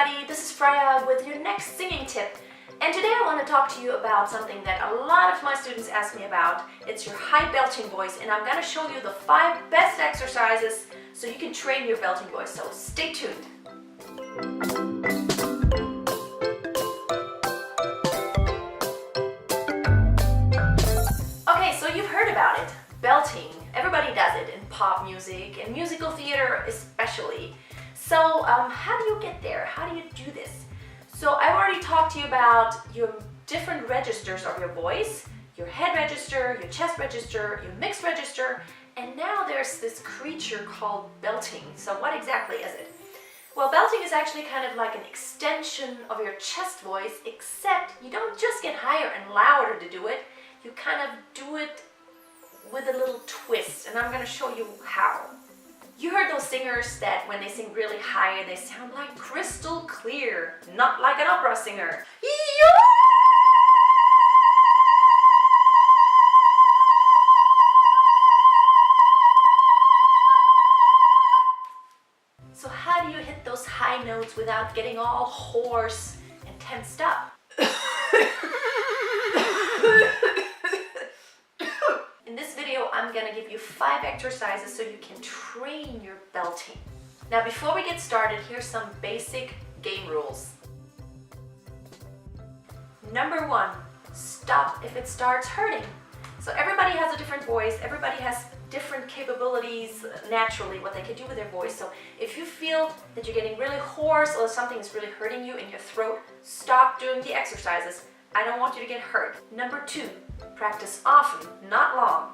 everybody, this is Freya with your next singing tip. And today I want to talk to you about something that a lot of my students ask me about. It's your high belching voice, and I'm going to show you the 5 best exercises so you can train your belching voice, so stay tuned. Okay, so you've heard about it, belting. Everybody does it in pop music and musical theater especially. So how do you get there? How do you do this? So I've already talked to you about your different registers of your voice, your head register, your chest register, your mixed register, and now there's this creature called belting. So what exactly is it? Well, belting is actually kind of like an extension of your chest voice, except you don't just get higher and louder to do it, you kind of do it with a little twist, and I'm going to show you how. You heard those singers that when they sing really high, they sound like crystal clear, not like an opera singer. So how do you hit those high notes without getting all hoarse and tensed up? In this video, I'm going to give you 5 exercises so you can train your belting. Now, before we get started, here's some basic game rules. Number 1, stop if it starts hurting. So everybody has a different voice, everybody has different capabilities naturally, what they can do with their voice. So if you feel that you're getting really hoarse or something is really hurting you in your throat, stop doing the exercises. I don't want you to get hurt. Number 2, practice often, not long.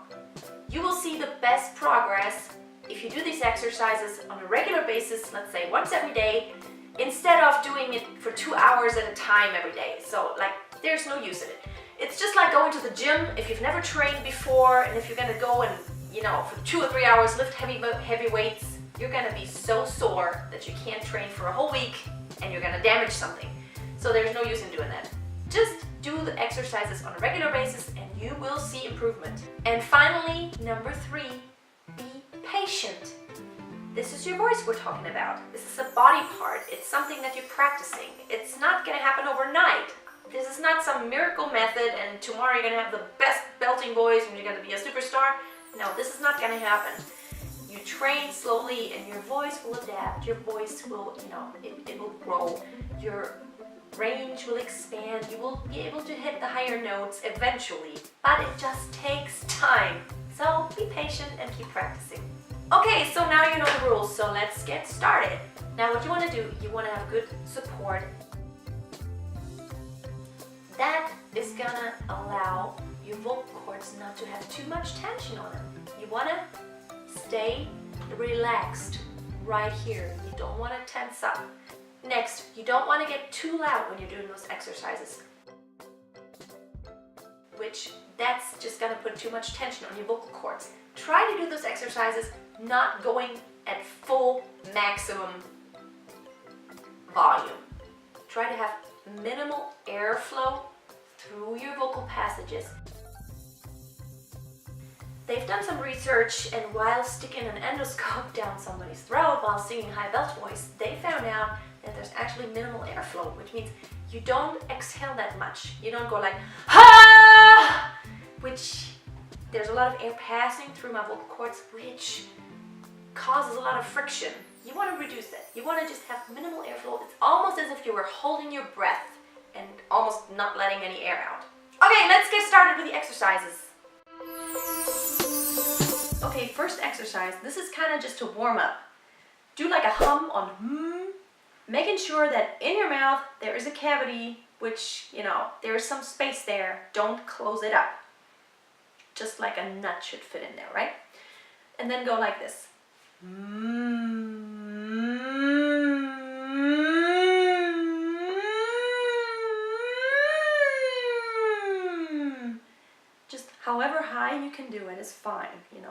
You will see the best progress if you do these exercises on a regular basis, let's say once every day, instead of doing it for 2 hours at a time every day. So like, there's no use in it. It's just like going to the gym. If you've never trained before, and if you're gonna go and, for 2 or 3 hours lift heavy weights, you're gonna be so sore that you can't train for a whole week and you're gonna damage something. So there's no use in doing that. Just do the exercises on a regular basis and you will see improvement. And finally, number 3, be patient. This is your voice we're talking about. This is a body part. It's something that you're practicing. It's not going to happen overnight. This is not some miracle method and tomorrow you're going to have the best belting voice and you're going to be a superstar. No, this is not going to happen. You train slowly and your voice will adapt. Your voice will, it will grow. Your range will expand. You will be able to hit the higher notes eventually, but it just takes time. So be patient and keep practicing. Okay, so now you know the rules, so let's get started. Now what you want to do, you want to have good support. That is gonna allow your vocal cords not to have too much tension on them. You want to stay relaxed right here. You don't want to tense up. Next, you don't want to get too loud when you're doing those exercises, which that's just going to put too much tension on your vocal cords. Try to do those exercises not going at full maximum volume. Try to have minimal airflow through your vocal passages. They've done some research, and while sticking an endoscope down somebody's throat while singing high belch voice, they found out that there's actually minimal airflow, which means you don't exhale that much. You don't go like, ha, which there's a lot of air passing through my vocal cords, which causes a lot of friction. You want to reduce that. You want to just have minimal airflow. It's almost as if you were holding your breath and almost not letting any air out. Okay, let's get started with the exercises. Okay, first exercise. This is kind of just to warm up. Do like a hum on making sure that in your mouth there is a cavity, which, there is some space there. Don't close it up. Just like a nut should fit in there, right? And then go like this. Just however high you can do it is fine.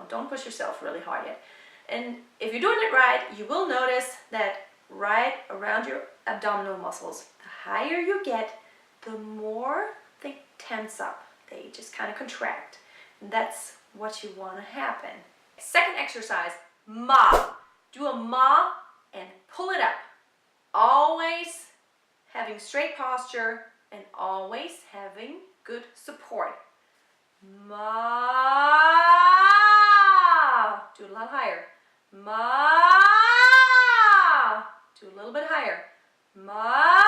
Don't push yourself really hard yet. And if you're doing it right, you will notice that right around your abdominal muscles, the higher you get, the more they tense up. They just kind of contract. And that's what you want to happen. Second exercise, ma. Do a ma and pull it up. Always having straight posture and always having good support. Ma. Do it a lot higher. Ma. Do a little bit higher. Ma.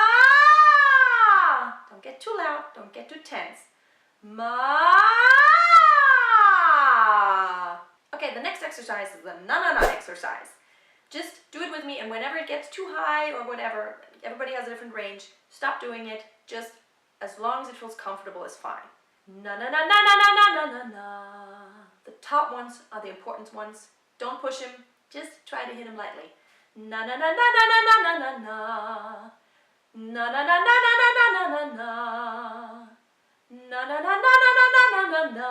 Don't get too loud. Don't get too tense. Ma. Okay, the next exercise is the na-na-na exercise. Just do it with me, and whenever it gets too high or whatever, everybody has a different range, stop doing it. Just as long as it feels comfortable is fine. Na-na-na-na-na-na-na-na-na. The top ones are the important ones. Don't push him. Just try to hit him lightly. Na-na-na-na-na-na-na-na-na. Na-na-na-na-na-na-na-na-na. Na-na-na-na-na-na-na-na-na.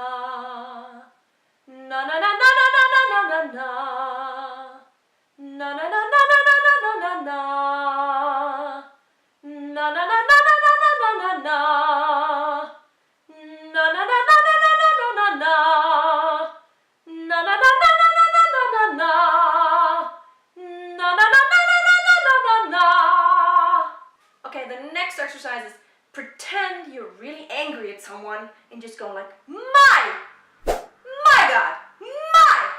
Na-na-na-na-na-na-na-na-na. Na-na-na-na-na-na-na-na-na. Na-na-na-na-na-na-na-na. Na-na-na-na-na-na-na-na. Na-na-na-na-na-na-na-na. Na-na-na-na-na-na-na-na. Okay, the next exercise is pretend you're really angry at someone and just go like, my God, my!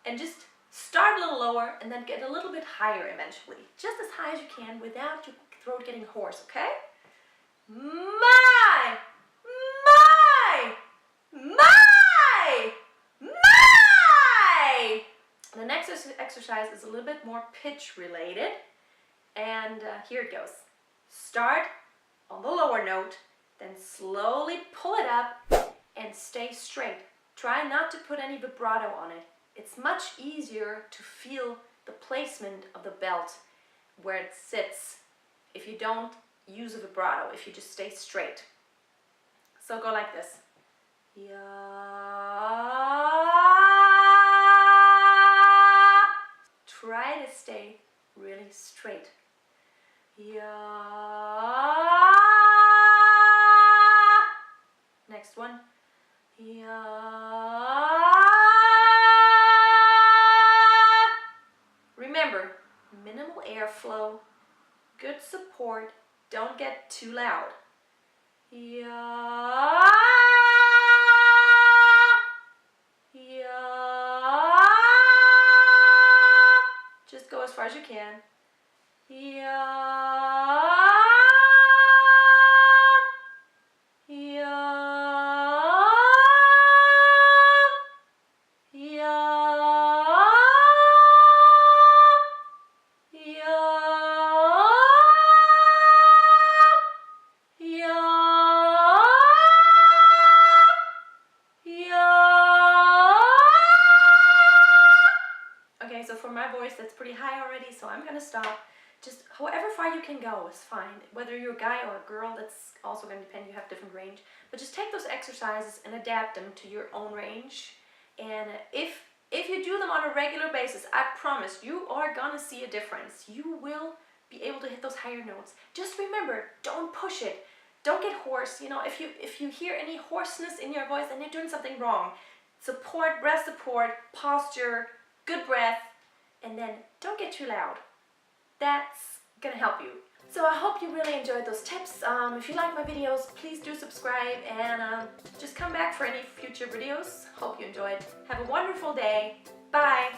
And just start a little lower and then get a little bit higher eventually. Just as high as you can without your throat getting hoarse, okay? My! My! My! My! The next exercise is a little bit more pitch related. And here it goes. Start on the lower note, then slowly pull it up and stay straight. Try not to put any vibrato on it. It's much easier to feel the placement of the belt where it sits if you don't use a vibrato, if you just stay straight. So go like this. Ya. Try to stay really straight. Ya. Next one. Ya. Remember, minimal airflow, good support, don't get too loud. Ya. Ya. Just go as far as you can. Ya. Ya. Okay, so for my voice, that's pretty high already, so I'm gonna stop. Just however far you can go is fine. Whether you're a guy or a girl, that's also gonna depend, you have different range. But just take those exercises and adapt them to your own range. And if you do them on a regular basis, I promise you are gonna see a difference. You will be able to hit those higher notes. Just remember, don't push it. Don't get hoarse. You know, if you hear any hoarseness in your voice, then you're doing something wrong. Support, breath support, posture, good breath, and then don't get too loud. That's gonna help you. So I hope you really enjoyed those tips. If you like my videos, please do subscribe and just come back for any future videos. Hope you enjoyed. Have a wonderful day. Bye.